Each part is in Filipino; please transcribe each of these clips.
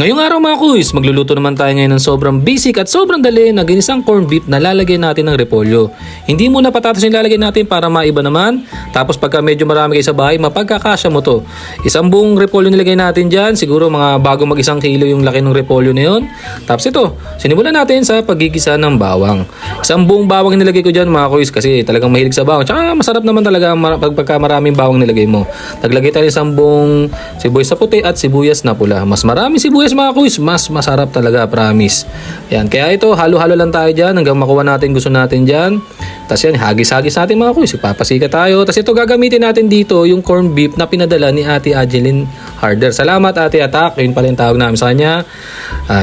Ngayong araw mga kuys, magluluto naman tayo ngayon ng sobrang basic at sobrang dali na ginisang corned beef na lalagyan natin ng repolyo. Hindi muna patatas yung lalagyan natin para maiba naman. Tapos pagka medyo marami kayo sa bahay, mapagkakasya mo to. Isang buong repolyo nilagay natin dyan. Siguro mga bago mag 1 kilo yung laki ng repolyo na yun. Tapos ito, sinimulan natin sa paggigisa ng bawang. Isang buong bawang nilagay ko dyan mga kuys kasi talagang mahilig sa bawang. Tsaka masarap naman talaga pagka maraming bawang nilagay mo. Naglagay tayo isang buong sibuyas na puti at sibuyas na pula. Mas marami sibuyas mga kuys, mas masarap talaga, promise. Yan, kaya ito, halo-halo lang tayo dyan hanggang makuha natin gusto natin dyan. Tapos yan, hagis-hagis natin mga kuys, ipapasika tayo. Tapos ito, gagamitin natin dito yung corned beef na pinadala ni Ate Angeline Harder. Salamat Ate Atak, yun pala yung tawag namin sa kanya.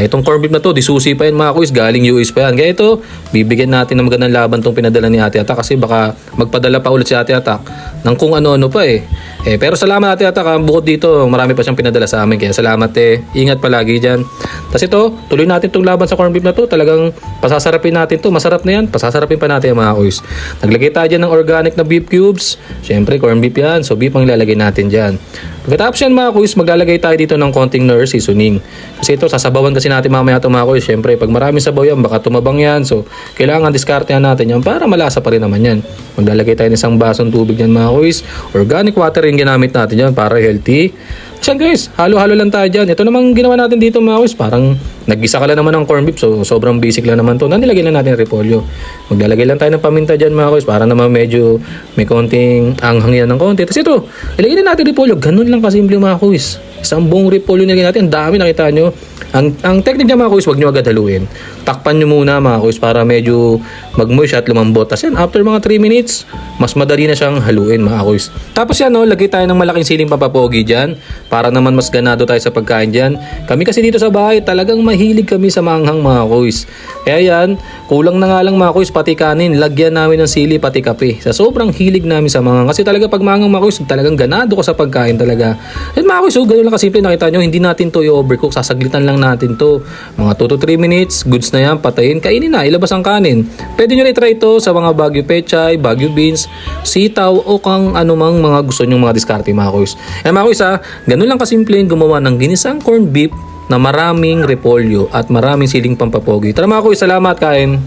Itong corned beef na to, disusi pa yan mga kuys, galing US pa yan. Kaya ito, bibigyan natin ng magandang laban tong pinadala ni Ate Atak kasi baka magpadala pa ulit si Ate Atak ng kung ano-ano pa eh. Pero salamat Ate Atak, bukod dito, marami pa siyang pinadala sa amin. Kaya salamat ingat palagi dyan. Tapos ito, tuloy natin itong laban sa corned beef na to. Talagang pasasarapin natin to. Masarap na yan. Pasasarapin pa natin mga kuys. Naglagay tayo dyan ng organic na beef cubes. Siyempre, corned beef yan. So, beef ang ilalagay natin dyan. Pagkatapos yan mga kuys, maglalagay tayo dito ng konting Knorr seasoning. Kasi ito, sasabawan kasi natin mamaya ito mga kuys. Siyempre, pag maraming sabaw yan, baka tumabang yan. So, kailangan diskartehan natin yan para malasa pa rin naman yan. Maglalagay tayo ng isang basong tubig yan mga kuys. Organic water yung ginamit natin yan para healthy. Siyan guys, halo-halo lang tayo dyan. Ito namang ginawa natin dito mga kuys, parang naggisa ka lang naman ng corned beef. So sobrang basic lang naman to. Nilagay lang natin repolyo. Maglalagay lang tayo ng paminta dyan mga kuys para naman medyo may konting anghang yan ng konti. Tapos ito, ilagay na natin repolyo. Ganun lang kasimple mga kuys. Isang buong repolyo nilagay natin. Ang dami, nakita nyo. Ang technique niya mga kuys, huwag nyo agad haluin. Takpan nyo muna mga kuys para medyo mag-moist at lumambot. Tapos yan, after mga 3 minutes, mas madali na siyang haluin mga kuys. Tapos yan, lagay tayo ng malaking siling pampapogi dyan para naman mas ganado tayo sa pagkain dyan. Kami kasi dito sa bahay, talagang mahilig kami sa manghang mga kuys. Kaya yan, kulang na nga lang mga kuys, pati kanin, lagyan namin ng sili pati kape. Sa sobrang hilig namin sa manghang. Kasi talaga pag manghang mga kuys, talagang ganado ko sa pagkain talaga. At mga kuys, ganun lang kasimple, nakita nyo, hindi natin to i-overcook, sasaglitan lang natin to. Mga 2 to 3 minutes, goods na yan, patayin, kainin na, ilabas ang kanin. Pwede nyo i-try to sa mga Baguio pechay, Baguio beans, sitaw o kang anumang mga gusto nyong mga diskarte mga kuys. Mga kuys ganun lang kasimple gumawa ng ginisang corned beef na maraming repolyo at maraming siling pampapogi. Tara mga kuys, salamat, kain!